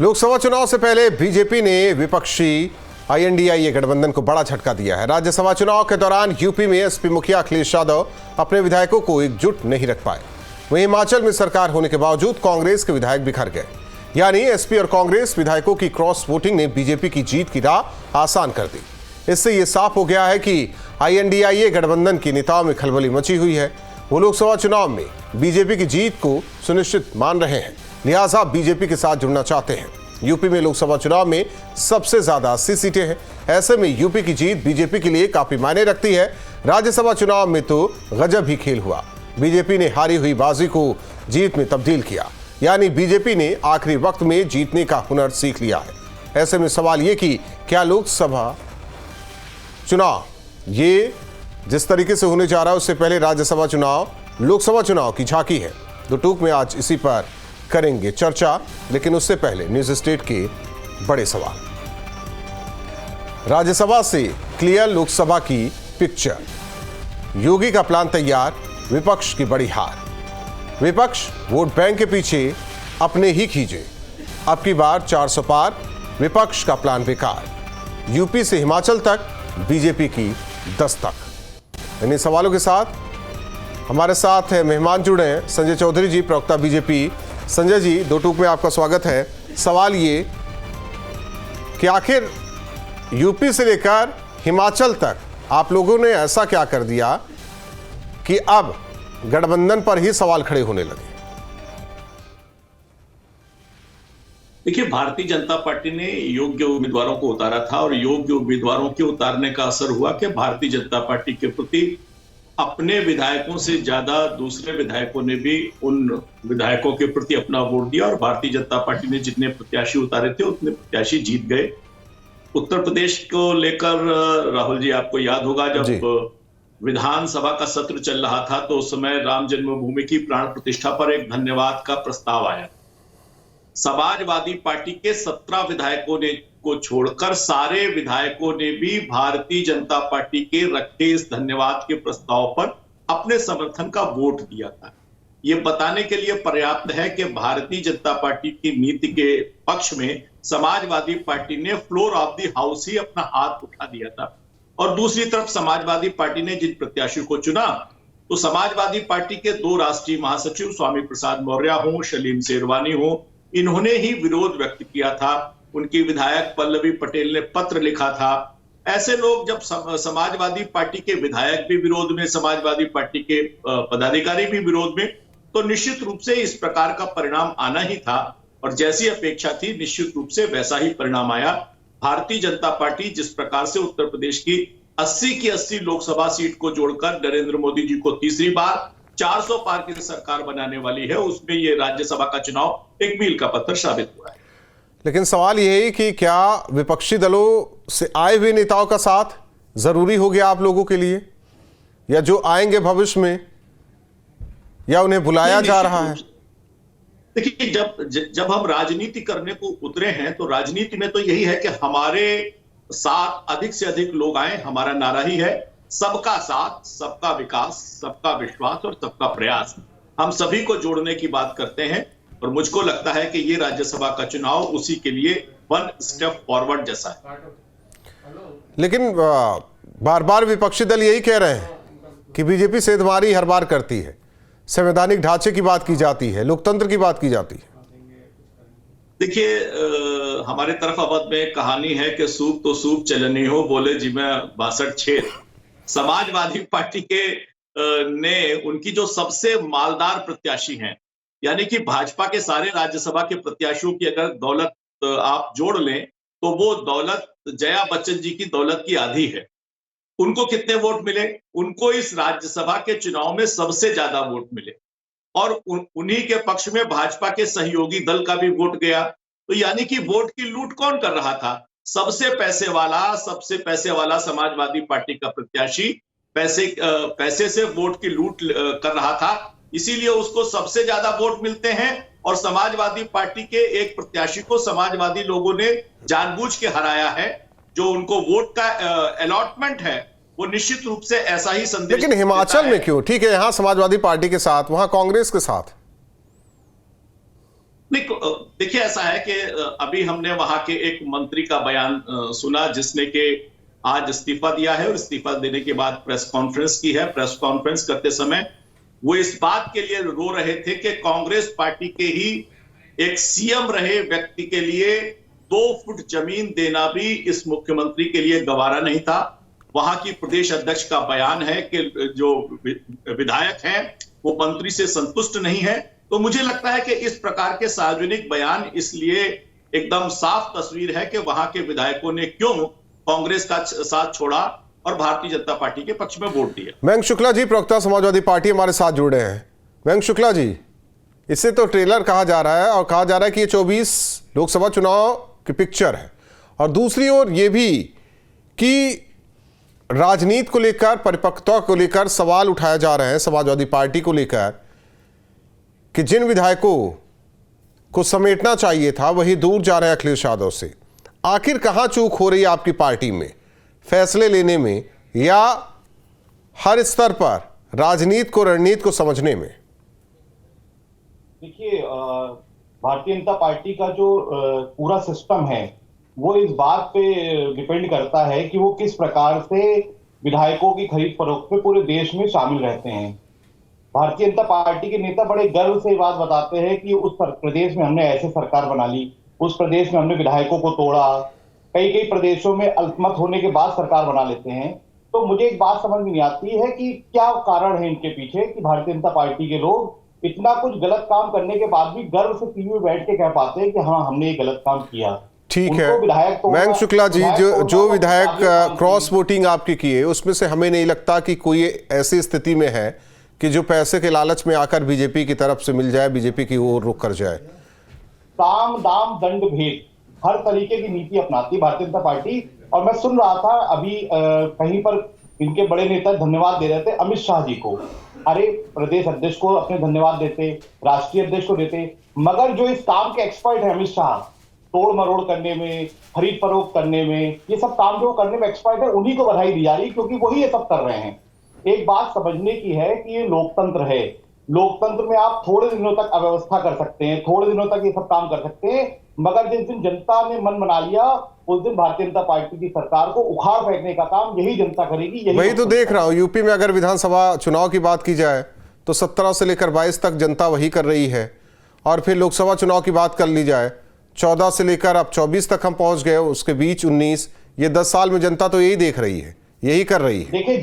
लोकसभा चुनाव से पहले बीजेपी ने विपक्षी INDIA गठबंधन को बड़ा झटका दिया है। राज्यसभा चुनाव के दौरान यूपी में एसपी मुखिया अखिलेश यादव अपने विधायकों को एकजुट नहीं रख पाए। वहीं हिमाचल में सरकार होने के बावजूद कांग्रेस के विधायक बिखर गए। यानी एसपी और कांग्रेस विधायकों की क्रॉस वोटिंग ने बीजेपी की जीत की राह आसान कर दी। इससे यह साफ हो गया है कि INDIA गठबंधन के नेताओं में खलबली मची हुई है। वो लोकसभा चुनाव में बीजेपी की जीत को सुनिश्चित मान रहे हैं, लिहाजा बीजेपी के साथ जुड़ना चाहते हैं। यूपी में लोकसभा चुनाव में सबसे ज्यादा 80 सीटें हैं। ऐसे में यूपी की जीत बीजेपी के लिए काफी मायने रखती है। राज्यसभा चुनाव में तो गजब ही खेल हुआ। बीजेपी ने हारी हुई बाजी को जीत में तब्दील किया, यानी बीजेपी ने आखिरी वक्त में जीतने का हुनर सीख लिया है। ऐसे में सवाल ये कि क्या लोकसभा चुनाव ये जिस तरीके से होने जा रहा है उससे पहले राज्यसभा चुनाव लोकसभा चुनाव की झांकी है। दो टूक में आज इसी पर करेंगे चर्चा, लेकिन उससे पहले न्यूज स्टेट के बड़े सवाल। राज्यसभा से क्लियर लोकसभा की पिक्चर। योगी का प्लान तैयार, विपक्ष की बड़ी हार। विपक्ष वोट बैंक के पीछे अपने ही खींचे। अब की बार 400 पार, विपक्ष का प्लान बेकार। यूपी से हिमाचल तक बीजेपी की दस्तक। इन्हीं सवालों के साथ हमारे साथ मेहमान जुड़े हैं संजय चौधरी जी, प्रवक्ता बीजेपी। संजय जी, दो टूक में आपका स्वागत है। सवाल ये कि आखिर यूपी से लेकर हिमाचल तक आप लोगों ने ऐसा क्या कर दिया कि अब गठबंधन पर ही सवाल खड़े होने लगे? देखिए, भारतीय जनता पार्टी ने योग्य उम्मीदवारों को उतारा था और योग्य उम्मीदवारों के उतारने का असर हुआ कि भारतीय जनता पार्टी के प्रति अपने विधायकों से ज्यादा दूसरे विधायकों ने भी उन विधायकों के प्रति अपना वोट दिया और भारतीय जनता पार्टी ने जितने प्रत्याशी उतारे थे उतने प्रत्याशी जीत गए। उत्तर प्रदेश को लेकर राहुल जी, आपको याद होगा जब विधानसभा का सत्र चल रहा था तो उस समय राम जन्मभूमि की प्राण प्रतिष्ठा पर एक धन्यवाद का प्रस्ताव आया। समाजवादी पार्टी के 17 विधायकों ने को छोड़कर सारे विधायकों ने भी भारतीय जनता पार्टी के रखे इस धन्यवाद के प्रस्ताव पर अपने समर्थन का वोट दिया था। यह बताने के लिए पर्याप्त है कि भारतीय जनता पार्टी की नीति के पक्ष में समाजवादी पार्टी ने फ्लोर ऑफ द हाउस ही अपना हाथ उठा दिया था। और दूसरी तरफ समाजवादी पार्टी ने जिन प्रत्याशी को चुना तो समाजवादी पार्टी के 2 राष्ट्रीय महासचिव स्वामी प्रसाद मौर्य हो, सलीम शेरवानी हो, इन्होंने ही विरोध व्यक्त किया था। उनकी विधायक पल्लवी पटेल ने पत्र लिखा था। ऐसे लोग जब समाजवादी पार्टी के विधायक भी विरोध में, समाजवादी पार्टी के पदाधिकारी भी विरोध में, तो निश्चित रूप से इस प्रकार का परिणाम आना ही था। और जैसी अपेक्षा थी निश्चित रूप से वैसा ही परिणाम आया। भारतीय जनता पार्टी जिस प्रकार से उत्तर प्रदेश की 80 की 80 लोकसभा सीट को जोड़कर नरेंद्र मोदी जी को तीसरी बार 400 पार की सरकार बनाने वाली है, उसमें ये राज्यसभा का चुनाव एक मील का पत्थर साबित हुआ है। लेकिन सवाल यह है कि क्या विपक्षी दलों से आए हुए नेताओं का साथ जरूरी हो गया आप लोगों के लिए, या जो आएंगे भविष्य में, या उन्हें बुलाया जा रहा है? देखिए, जब हम राजनीति करने को उतरे हैं तो राजनीति में तो यही है कि हमारे साथ अधिक से अधिक लोग आए। हमारा नारा ही है सबका साथ, सबका विकास, सबका विश्वास और सबका प्रयास। हम सभी को जोड़ने की बात करते हैं और मुझको लगता है कि ये राज्यसभा का चुनाव उसी के लिए 1 स्टेप फॉरवर्ड जैसा है। लेकिन बार बार विपक्षी दल यही कह रहे हैं कि बीजेपी सेंधमारी हर बार करती है। संवैधानिक ढांचे की बात की जाती है, लोकतंत्र की बात की जाती है। देखिए, हमारे तरफ अवध में कहानी है कि सूप तो सूप चलनी हो, बोले जी मैं 62 छेद। समाजवादी पार्टी के ने उनकी जो सबसे मालदार प्रत्याशी हैं, यानी कि भाजपा के सारे राज्यसभा के प्रत्याशियों की अगर दौलत आप जोड़ लें तो वो दौलत जया बच्चन जी की दौलत की आधी है। उनको कितने वोट मिले? उनको इस राज्यसभा के चुनाव में सबसे ज्यादा वोट मिले और उन्हीं के पक्ष में भाजपा के सहयोगी दल का भी वोट गया। तो यानी कि वोट की लूट कौन कर रहा था? सबसे पैसे वाला समाजवादी पार्टी का प्रत्याशी पैसे से वोट की लूट कर रहा था, इसीलिए उसको सबसे ज्यादा वोट मिलते हैं। और समाजवादी पार्टी के एक प्रत्याशी को समाजवादी लोगों ने जानबूझ के हराया है। जो उनको वोट का अलॉटमेंट है वो निश्चित रूप से ऐसा ही संदेश। लेकिन हिमाचल में क्यों? ठीक है, यहां समाजवादी पार्टी के साथ, वहां कांग्रेस के साथ। नहीं, देखिए ऐसा है कि अभी हमने वहां के एक मंत्री का बयान सुना जिसने कि आज इस्तीफा दिया है और इस्तीफा देने के बाद प्रेस कॉन्फ्रेंस की है। प्रेस कॉन्फ्रेंस करते समय वो इस बात के लिए रो रहे थे कि कांग्रेस पार्टी के ही एक सीएम रहे व्यक्ति के लिए 2 फुट जमीन देना भी इस मुख्यमंत्री के लिए गवारा नहीं था। वहां की प्रदेश अध्यक्ष का बयान है कि जो विधायक हैं वो मंत्री से संतुष्ट नहीं है। तो मुझे लगता है कि इस प्रकार के सार्वजनिक बयान इसलिए एकदम साफ तस्वीर है कि वहां के विधायकों ने क्यों कांग्रेस का साथ छोड़ा और भारतीय जनता पार्टी के पक्ष में वोट दिया। मयंक शुक्ला जी, प्रवक्ता समाजवादी पार्टी, हमारे साथ जुड़े हैं। मयंक शुक्ला जी, इसे तो ट्रेलर कहा जा रहा है और कहा जा रहा है कि ये 24 लोकसभा चुनाव की पिक्चर है, और दूसरी ओर ये भी कि राजनीति को लेकर, परिपक्वता को लेकर सवाल उठाया जा रहे हैं समाजवादी पार्टी को लेकर कि जिन विधायकों को समेटना चाहिए था वही दूर जा रहे हैं अखिलेश यादव से। आखिर कहां चूक हो रही है आपकी पार्टी में, फैसले लेने में या हर स्तर पर राजनीति को, रणनीति को समझने में? देखिए, भारतीय जनता पार्टी का जो पूरा सिस्टम है वो इस बात पे डिपेंड करता है कि वो किस प्रकार से विधायकों की खरीद फरोख्त में पूरे देश में शामिल रहते हैं। भारतीय जनता पार्टी के नेता बड़े गर्व से बात बताते हैं कि उस प्रदेश में हमने ऐसे सरकार बना ली, उस प्रदेश में हमने विधायकों को तोड़ा, कई कई प्रदेशों में अल्पमत होने के बाद सरकार बना लेते हैं। तो मुझे एक बात समझ में नहीं आती है कि क्या कारण है इनके पीछे कि भारतीय जनता पार्टी के लोग इतना कुछ गलत काम करने के बाद भी गर्व से टीवी में बैठ के कह पाते हैं कि हाँ, हमने ये गलत काम किया। ठीक है मयंक शुक्ला जी, जो विधायक क्रॉस वोटिंग आपकी की है उसमें से हमें नहीं लगता कि कोई ऐसी स्थिति में है कि जो पैसे के लालच में आकर बीजेपी की तरफ से मिल जाए, बीजेपी की ओर रुख कर जाए। साम दाम दंड भेद हर तरीके की नीति अपनाती भारतीय जनता पार्टी। और मैं सुन रहा था अभी कहीं पर इनके बड़े नेता धन्यवाद दे रहे थे अमित शाह जी को। अरे, प्रदेश अध्यक्ष को अपने धन्यवाद देते, राष्ट्रीय अध्यक्ष को देते, मगर जो इस काम के एक्सपर्ट है अमित शाह, तोड़ मरोड़ करने में, खरीद फरोख्त करने में, ये सब काम जो करने में एक्सपर्ट है, उन्हीं को बधाई दी जा रही क्योंकि वही ये सब कर रहे हैं। एक बात समझने की है कि ये लोकतंत्र है। लोकतंत्र में आप थोड़े दिनों तक अव्यवस्था कर सकते हैं, थोड़े दिनों तक ये सब काम कर सकते हैं, मगर जिस दिन जनता ने मन बना लिया उस दिन भारतीय जनता पार्टी की सरकार को उखाड़ फेंकने का काम यही जनता करेगी। वही तो देख रहा हूं। यूपी में अगर विधानसभा चुनाव की बात की जाए तो 17 से लेकर 22 तक जनता वही कर रही है, और फिर लोकसभा चुनाव की बात कर ली जाए 14 से लेकर अब 24 तक हम पहुंच गए, उसके बीच 19, ये 10 साल में जनता तो यही देख रही है, यही कर रही है। देखिए,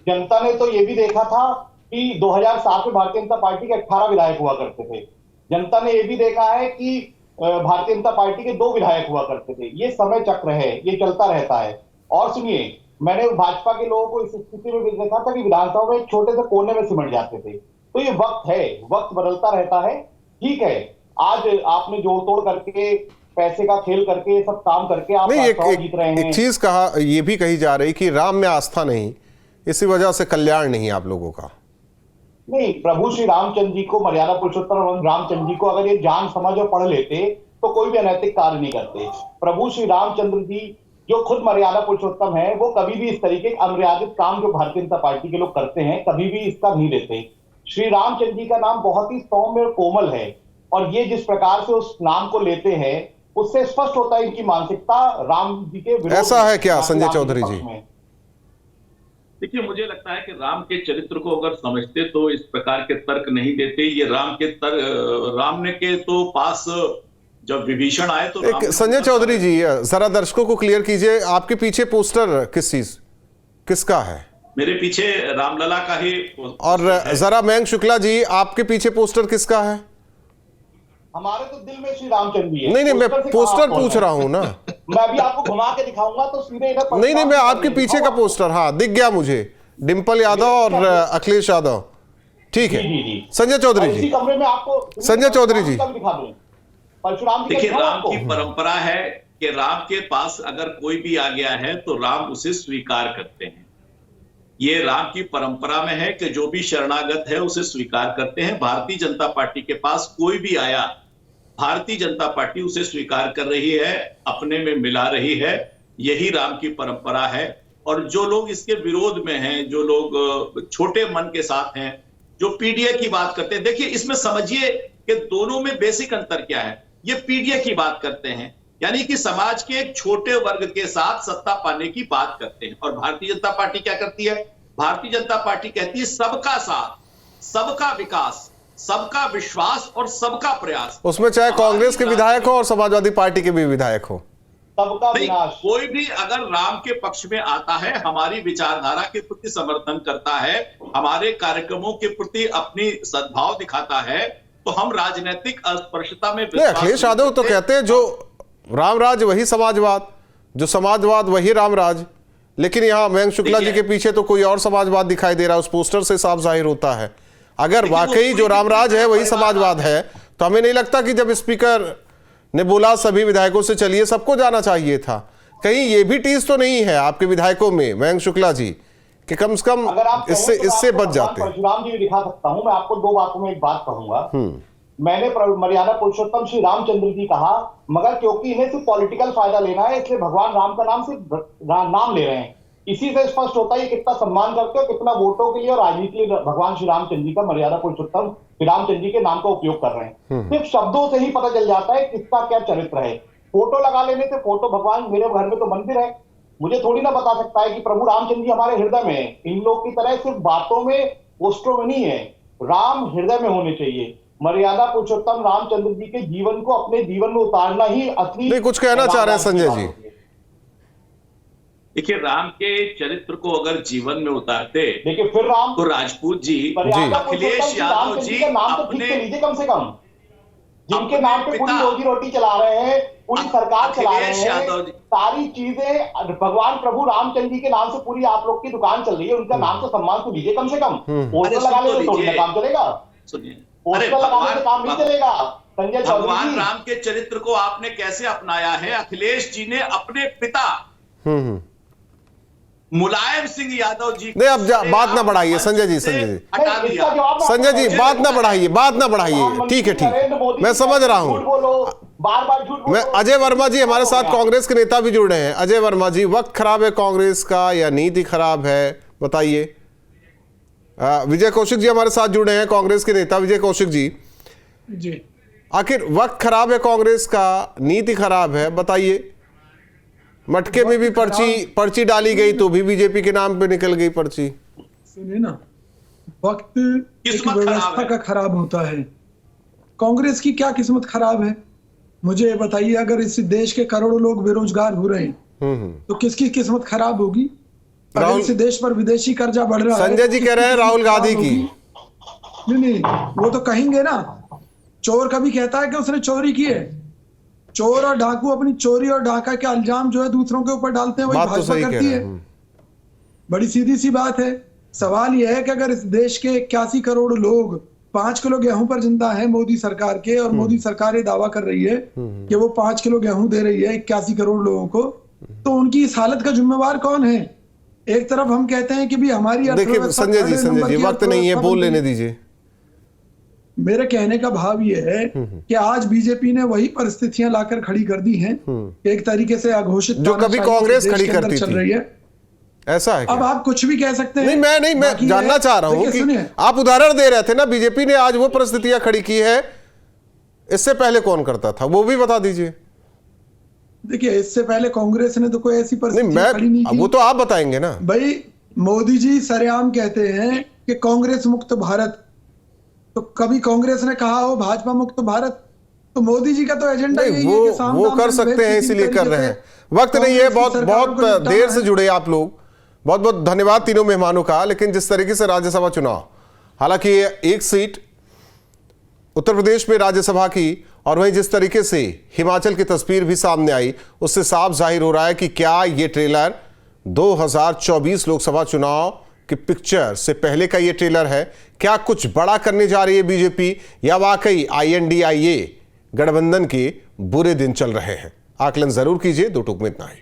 जनता ने तो ये भी देखा था कि 2007 में भारतीय जनता पार्टी के 18 विधायक हुआ करते थे। जनता ने ये भी देखा है कि भारतीय जनता पार्टी के 2 विधायक हुआ करते थे। ये समय चक्र है, ये चलता रहता है। और सुनिए, मैंने भाजपा के लोगों को इस स्थिति में भी देखा था कि विधानसभा में एक छोटे से कोने में सिमट जाते थे। तो ये वक्त है, वक्त बदलता रहता है। ठीक है, आज आपने जोड़ तोड़ करके, पैसे का खेल करके, सब काम करके आप जीत रहे हैं। एक चीज कहा, ये भी कही जा रही कि राम में आस्था नहीं, इसी वजह से कल्याण नहीं आप लोगों का। नहीं, प्रभु श्री रामचंद्र जी को, मर्यादा पुरुषोत्तम रामचंद्र जी को अगर ये जान समझ और पढ़ लेते तो कोई भी अनैतिक कार्य नहीं करते। प्रभु श्री रामचंद्र जी जो खुद मर्यादा पुरुषोत्तम है, वो कभी भी इस तरीके के अमर्यादित काम जो भारतीय जनता पार्टी के लोग करते हैं, कभी भी इसका नहीं लेते। श्री रामचंद्र जी का नाम बहुत ही सौम्य और कोमल है, और ये जिस प्रकार से उस नाम को लेते हैं उससे स्पष्ट होता है इनकी मानसिकता राम जी के विरोध। ऐसा है क्या संजय चौधरी जी? देखिए, मुझे लगता है कि राम के चरित्र को अगर समझते तो इस प्रकार के तर्क नहीं देते। ये राम ने के तो पास जब विभीषण आए तो एक संजय चौधरी जी, जरा दर्शकों को क्लियर कीजिए, आपके पीछे पोस्टर किसका है? मेरे पीछे रामलला का ही। और जरा मयंक शुक्ला जी, आपके पीछे पोस्टर किसका है? हमारे तो दिल में श्री रामचंद्र जी है। नहीं, मैं पोस्टर पूछ रहा हूं ना। मैं अभी आपको घुमा के दिखाऊंगा तो सीधे इधर। नहीं, मैं आपके पीछे का पोस्टर, हाँ दिख गया मुझे, डिंपल यादव और अखिलेश यादव। ठीक है संजय चौधरी जी, कमरे में आपको संजय चौधरी जी दिखा दूं। परशुराम जी, देखिए, राम की परंपरा है कि राम के पास अगर कोई भी आ गया है तो राम उसे स्वीकार करते हैं। ये राम की परंपरा में है कि जो भी शरणागत है उसे स्वीकार करते हैं। भारतीय जनता पार्टी के पास कोई भी आया, भारतीय जनता पार्टी उसे स्वीकार कर रही है, अपने में मिला रही है। यही राम की परंपरा है। और जो लोग इसके विरोध में हैं, जो लोग छोटे मन के साथ हैं, जो पीडीए की बात करते हैं, देखिए इसमें समझिए कि दोनों में बेसिक अंतर क्या है। ये पीडीए की बात करते हैं, यानी कि समाज के एक छोटे वर्ग के साथ सत्ता पाने की बात करते हैं। और भारतीय जनता पार्टी क्या करती है? भारतीय जनता पार्टी कहती है सबका साथ, सबका विकास, सबका विश्वास और सबका प्रयास। उसमें चाहे कांग्रेस के विधायक हो और समाजवादी पार्टी के भी विधायक हो, सबका विनाश। कोई भी अगर राम के पक्ष में आता है, हमारी विचारधारा के प्रति समर्थन करता है, हमारे कार्यक्रमों के प्रति अपनी सद्भाव दिखाता है, तो हम राजनीतिक अस्पृश्यता में अखिलेश यादव तो कहते हैं जो रामराज वही समाजवाद, जो समाजवाद वही रामराज। लेकिन यहाँ मयंक शुक्ला जी के पीछे तो कोई और समाजवाद दिखाई दे रहा है, उस पोस्टर से साफ जाहिर होता है। अगर वाकई जो रामराज है वही समाजवाद है, तो हमें नहीं लगता कि जब स्पीकर ने बोला सभी विधायकों से चलिए, सबको जाना चाहिए था। कहीं ये भी टीज तो नहीं है आपके विधायकों में मयंक शुक्ला जी कि कम से कम इससे बच जाते हैं? परशुराम जी भी दिखा सकता हूं। मैं आपको दो बातों में एक बात कहूंगा। मैंने मर्यादा पुरुषोत्तम श्री रामचंद्र जी कहा, मगर क्योंकि इन्हें सिर्फ पॉलिटिकल फायदा लेना है, इसलिए भगवान राम का नाम सिर्फ नाम ले रहे हैं। इसी से स्पष्ट होता है कितना सम्मान करते हो, कितना वोटों के लिए और राजनीति के लिए भगवान श्री रामचंद्र जी का, मर्यादा पुरुषोत्तम श्री रामचंद्र जी के नाम का उपयोग कर रहे हैं। सिर्फ शब्दों से ही पता चल जाता है किसका क्या चरित्र है। फोटो लगा लेने से, फोटो भगवान, मेरे घर में तो मंदिर है, मुझे थोड़ी ना बता सकता है कि प्रभु रामचंद्र जी हमारे हृदय में है। इन लोग की तरह सिर्फ बातों में, पोस्टरों में नहीं है, राम हृदय में होने चाहिए। मर्यादा पुरुषोत्तम रामचंद्र जी के जीवन को अपने जीवन में उतारना ही असली। नहीं, कुछ कहना चाह रहे हैं संजय जी? देखिए, राम के चरित्र को अगर जीवन में उतारते, देखिए फिर राम तो राजपूत जी, अखिलेश यादव जी अपने लीजिए, कम से कम जिनके नाम पे पूरी रोजी रोटी चला रहे हैं, पूरी सरकार चला रहे हैं, सारी चीजें भगवान प्रभु रामचंद्र जी के नाम से पूरी आप लोग की दुकान चल रही है, उनका नाम तो सम्मान तो लीजिए कम से कम। पोस्टर लगा ले तो काम चलेगा? सुनिए, पोस्टर लगाने से काम नहीं चलेगा। संजय चौधरी, भगवान राम के चरित्र को आपने कैसे अपनाया है? अखिलेश जी ने अपने पिता मुलायम सिंह यादव जी, नहीं अब बात ना बढ़ाइए संजय जी, संजय जी बात ना बढ़ाइए, ठीक है, मैं समझ रहा हूं। बार झूठ बोलो। मैं अजय वर्मा जी हमारे साथ कांग्रेस के नेता भी जुड़ रहे हैं। अजय वर्मा जी, वक्त खराब है कांग्रेस का या नीति खराब है, बताइए। विजय कौशिक जी हमारे साथ जुड़े हैं, कांग्रेस के नेता विजय कौशिक जी। आखिर वक्त खराब है कांग्रेस का, नीति खराब है, बताइए। मटके में भी पर्ची डाली गई तो भी बीजेपी के नाम पे निकल गई पर्ची। सुनिए ना, वक्त एक व्यवस्था का खराब होता है। कांग्रेस की क्या किस्मत खराब है मुझे बताइए। अगर इस देश के करोड़ों लोग बेरोजगार हो रहे हैं तो किसकी किस्मत खराब होगी? अगर इस देश पर विदेशी कर्जा बढ़ रहा है, संजय जी कह रहे हैं राहुल गांधी की। नहीं, वो तो कहेंगे ना। चोर कभी कहता है कि उसने चोरी की है? चोर और डाकू अपनी चोरी और डाका के इल्जाम जो है दूसरों के ऊपर डालते हैं, वही भाजपा करती है। बड़ी सीधी सी बात है। सवाल यह है कि अगर इस देश के 81 करोड़ लोग 5 किलो गेहूं पर जिंदा है मोदी सरकार के, और मोदी सरकार ये दावा कर रही है कि वो 5 किलो गेहूं दे रही है 81 करोड़ लोगों को, तो उनकी इस हालत का जिम्मेवार कौन है? एक तरफ हम कहते हैं कि भी हमारी, देखिए संजय जी वक्त नहीं है, बोल लेने दीजिए। मेरे कहने का भाव ये है कि आज बीजेपी ने वही परिस्थितियां लाकर खड़ी कर दी हैं, एक तरीके से अघोषित जो कभी कांग्रेस खड़ी करती चल रही है। ऐसा है क्या? अब आप कुछ भी कह सकते हैं। मैं जानना चाह रहा हूं कि आप उदाहरण दे रहे थे ना, बीजेपी ने आज वो परिस्थितियां खड़ी की है, इससे पहले कौन करता था वो भी बता दीजिए। देखिए, इससे पहले कांग्रेस ने तो कोई ऐसी परिस्थिति खड़ी नहीं की। वो तो आप बताएंगे ना भाई। मोदी जी सरेआम कहते हैं कि कांग्रेस मुक्त भारत, तो कभी कांग्रेस ने कहा हो भाजपा मुक्त भारत? तो मोदी जी का तो एजेंडा यही है कि वो कर सकते हैं, इसीलिए कर रहे हैं। वक्त नहीं है, बहुत देर से जुड़े आप लोग, बहुत बहुत धन्यवाद तीनों मेहमानों का। लेकिन जिस तरीके से राज्यसभा चुनाव, हालांकि एक सीट उत्तर प्रदेश में राज्यसभा की, और वहीं जिस तरीके से हिमाचल की तस्वीर भी सामने आई, उससे साफ जाहिर हो रहा है कि क्या ये ट्रेलर 2024 लोकसभा चुनाव कि पिक्चर से पहले का ये ट्रेलर है। क्या कुछ बड़ा करने जा रही है बीजेपी, या वाकई INDIA गठबंधन के बुरे दिन चल रहे हैं? आकलन जरूर कीजिए। 2 टूक में इतना ही।